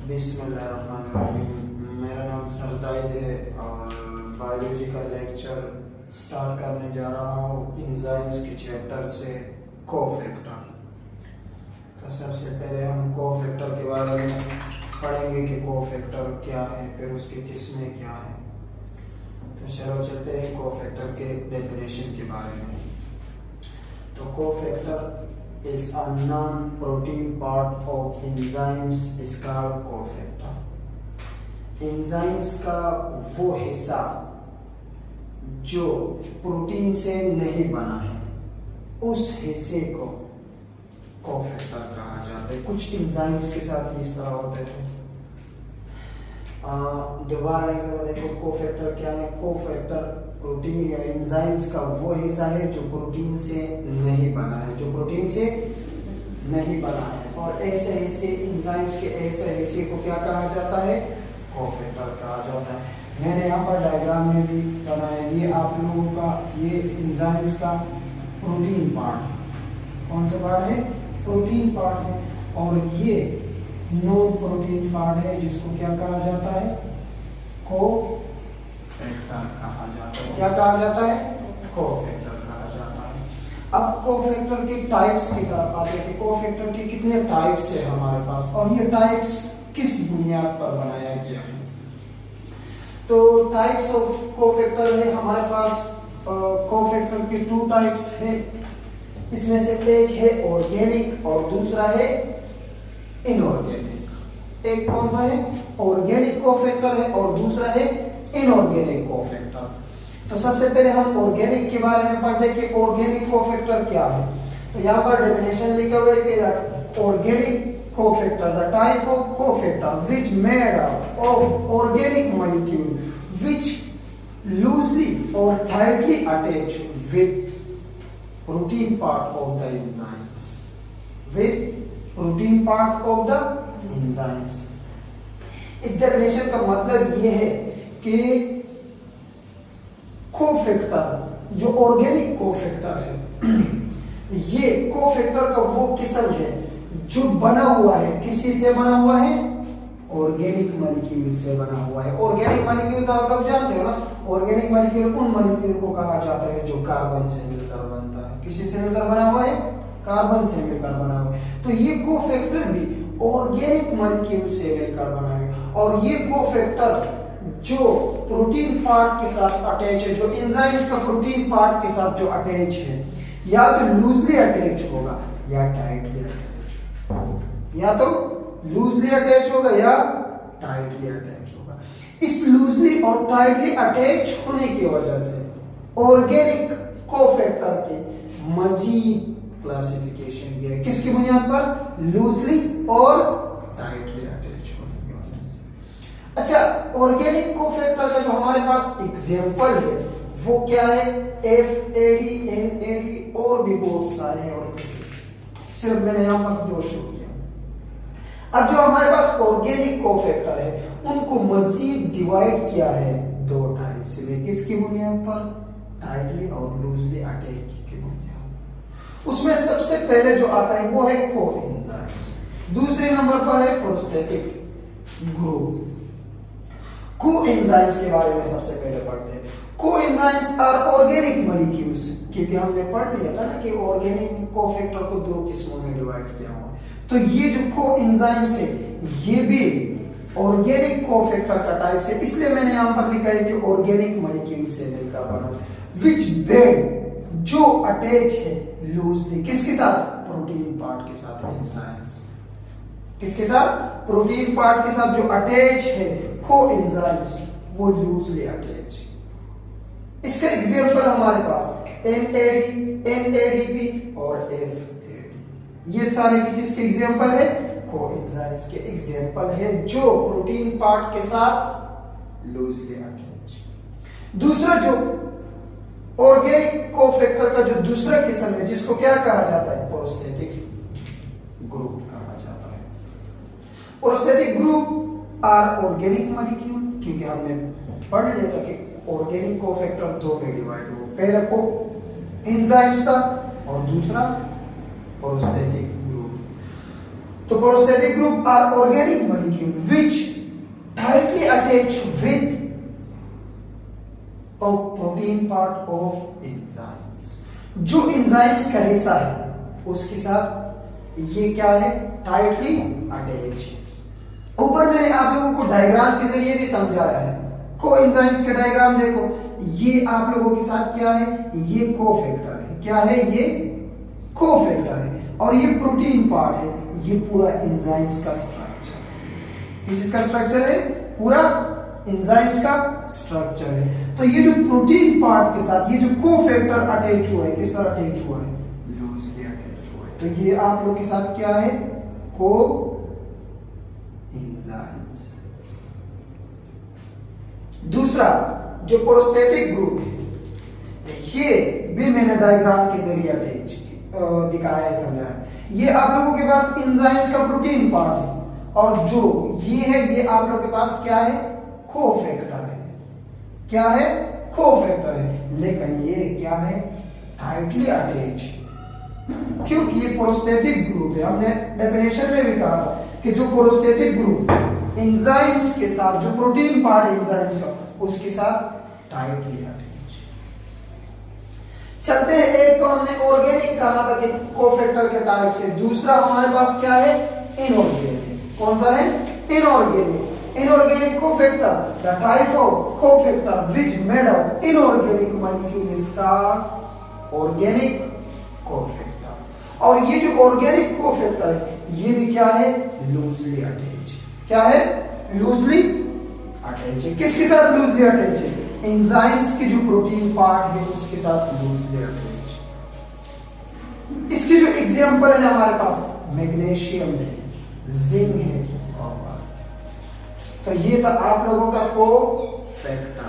बिस्मिल्लाहिर्रहमानिर्रहीम। मेरा नाम सरजाइद है और बायोलॉजी का लेक्चर स्टार्ट करने जा रहा हूँ एंजाइम्स के चैप्टर से कोफैक्टर। तो सबसे पहले हम कोफैक्टर के बारे में पढ़ेंगे कि कोफैक्टर क्या है, फिर उसकी किस्में क्या है। तो चलो चलते हैं कोफैक्टर के डेफिनेशन के बारे में। तो cofactor is a non-protein part of enzymes is called cofactor. Enzymes का वो हिस्सा जो प्रोटीन से नहीं बना है, उस हिस्से को कोफैक्टर कहा जाता है। कुछ एंजाइम्स के साथ इस तरह होते हैं। दोबारा एक बार देखो, कोफैक्टर क्या है? कोफैक्टर प्रोटीन या एंजाइम्स का वो हिस्सा है जो प्रोटीन से नहीं बना है, जो प्रोटीन से नहीं बना है। और ऐसे हिस्से, एंजाइम्स के ऐसे हिस्से को क्या कहा जाता है? कोफैक्टर कहा जाता है। मैंने यहाँ पर डायग्राम में भी बनाया, ये आप लोगों का ये एंजाइम्स का प्रोटीन पार्ट, कौन सा पार्ट है? प्रोटीन पार्ट है। और ये नॉन प्रोटीन पार्ट है जिसको क्या कहा जाता है? कोफैक्टर कहा जाता है। क्या कहा जाता है? कोफैक्टर कहा जाता है। अब कोफैक्टर के टाइप्स की तरफ आते हैं कि कोफैक्टर के कितने टाइप्स है हमारे पास और ये टाइप्स किस बुनियाद पर बनाया गया है। तो टाइप्स ऑफ कोफैक्टर है हमारे पास। कोफैक्टर के 2 टाइप्स है। इसमें से एक है ऑर्गेनिक और दूसरा है इनऑर्गेनिक। एक कौन सा है? ऑर्गेनिक कोफैक्टर है और दूसरा है इनऑर्गेनिक कोफैक्टर। तो सबसे पहले हम ऑर्गेनिक के बारे में पढ़ते कि ऑर्गेनिक कोफैक्टर क्या है। तो यहाँ पर डेफिनेशन लिखा हुआ है कि organic cofactor the type of cofactor which made up of organic molecule which loosely और tightly attach with protein part of the enzymes, with protein part of the enzymes. इस डेफिनेशन का मतलब यह है कि कोफैक्टर जो ऑर्गेनिक कोफैक्टर है, ये कोफैक्टर का वो किस्म है जो बना हुआ है, किस चीज से बना हुआ है? ऑर्गेनिक मॉलिक्यूल से बना हुआ है। ऑर्गेनिक मॉलिक्यूल तो आप लोग जानते हो ना, ऑर्गेनिक मॉलिक्यूल उन मॉलिक्यूल को कहा जाता है जो कार्बन से मिलकर बनता है। किसी से मिलकर बना हुआ है? कार्बन से मिलकर बना हुआ है। तो ये कोफैक्टर भी ऑर्गेनिक मॉलिक्यूल से मिलकर बना है। और ये कोफैक्टर जो प्रोटीन पार्ट के साथ अटैच है, जो एंजाइम्स का प्रोटीन पार्ट के साथ जो अटैच है, या तो लूजली अटैच होगा या टाइटली अटैच होगा, या तो लूजली अटैच होगा या टाइटली अटैच होगा। इस लूजली और टाइटली अटैच होने की वजह से ऑर्गेनिक कोफैक्टर के मजीद क्लासिफिकेशन दिया है। किसकी बुनियाद पर? लूजली और टाइटली अटैच होने की वजह से। अच्छा, ऑर्गेनिक कोफैक्टर का जो हमारे पास एग्जांपल है वो क्या है? FAD, NAD और भी बहुत सारे हैं। और सिर्फ मैंने यहां पर 2 शो किया। अब जो हमारे पास ऑर्गेनिक कोफैक्टर है उनको मजीद डिवाइड किया है 2 टाइप्स में। किसकी बुनियाद पर? टाइटली और लूजली अटैच की बुनियाद। उसमें सबसे पहले जो आता है वो है कोएंजाइम्स, दूसरे नंबर पर है प्रोस्थेटिक ग्रुप। कोएंजाइम्स के बारे में सबसे पहले पढ़ते हैं। कोएंजाइम्स आर ऑर्गेनिक मॉलिक्यूल्स, क्योंकि हमने पढ़ लिया था ना कि ऑर्गेनिक कोफैक्टर को 2 किस्मों में डिवाइड किया हुआ है। तो ये जो कोएंजाइम्स है ये भी ऑर्गेनिक कोफैक्टर का टाइप है, इसलिए मैंने यहां पर लिखा है कि ऑर्गेनिक मॉलिक्यूल से मिलकर बना, व्हिच बेड जो अटैच है लूजली किसके साथ? प्रोटीन पार्ट के साथ। एंजाइम्स किसके साथ? प्रोटीन पार्ट के साथ जो अटैच है कोएंजाइम्स वो लूजली अटैच। इसका एग्जांपल हमारे पास NAD, NADP और FAD, ये सारे किस के एग्जांपल है? कोएंजाइम्स के एग्जांपल है जो प्रोटीन पार्ट के साथ लूजली अटैच। दूसरा जो ऑर्गेनिक कोफैक्टर का जो दूसरा किस्म है जिसको क्या कहा जाता है? प्रोस्थेटिक ग्रुप कहा जाता है। Prosthetic group are organic molecule, क्योंकि हमने पढ़ लिया था कि ऑर्गेनिक कोफैक्टर 2 में डिवाइड हो, पहला को एंजाइम्स था और दूसरा प्रोस्थेटिक ग्रुप। तो prosthetic group are organic molecule which tightly attach with protein part of enzymes. जो एंजाइम्स का हिस्सा है उसके साथ ये क्या है, टाइटली अटैच। ऊपर मैंने आप लोगों को डायग्राम के जरिए भी समझाया है। को एंजाइम्स के डायग्राम देखो, ये आप लोगों के साथ क्या है, ये कोफैक्टर है। क्या है, ये कोफैक्टर है। और ये प्रोटीन पार्ट है, ये पूरा एंजाइम्स का स्ट्रक्चर। किसका स्ट्रक्चर है, पूरा एंजाइम्स का स्ट्रक्चर है। तो ये जो प्रोटीन पार्ट के साथ ये जो कोफैक्टर अटैच हुआ है, किस तरह अटैच हुआ है, लूजली अटैच हुआ है। तो ये आप लोग के साथ क्या है, को एंजाइम्स। दूसरा जो प्रोस्थेटिक ग्रुप है, ये भी मैंने डायग्राम के जरिए अटैच दिखाया है, समझाया। ये आप लोगों के पास एंजाइम्स का प्रोटीन पार्ट है, और जो ये है ये आप लोगों के पास क्या है, कोफैक्टर है। क्या है, कोफैक्टर है। लेकिन ये क्या है, टाइटली अटैच, क्योंकि ये प्रोस्थेटिक ग्रुप है। हमने डेफिनेशन में भी कहा कि जो प्रोस्थेटिक ग्रुप एंजाइम्स के साथ, जो प्रोटीन पार्ट है एंजाइम्स का, उसके साथ टाइटली अटैच। चलते हैं, एक तो हमने ऑर्गेनिक कहा था कि कोफैक्टर के टाइप से, दूसरा हमारे पास क्या है, इनऑर्गेनिक। कौन सा है, inorganic. Inorganic cofactor, the type of cofactor which made of inorganic molecule is called organic cofactor। और ये जो organic cofactor है, ये भी क्या है, loosely attached। क्या है, loosely attached है। किसके साथ loosely attached है, एंजाइम्स के जो प्रोटीन पार्ट है उसके साथ loosely attached। इसके जो एग्जांपल है हमारे पास, मैग्नीशियम है, जिंक है। तो ये था आप लोगों का कोफैक्टर।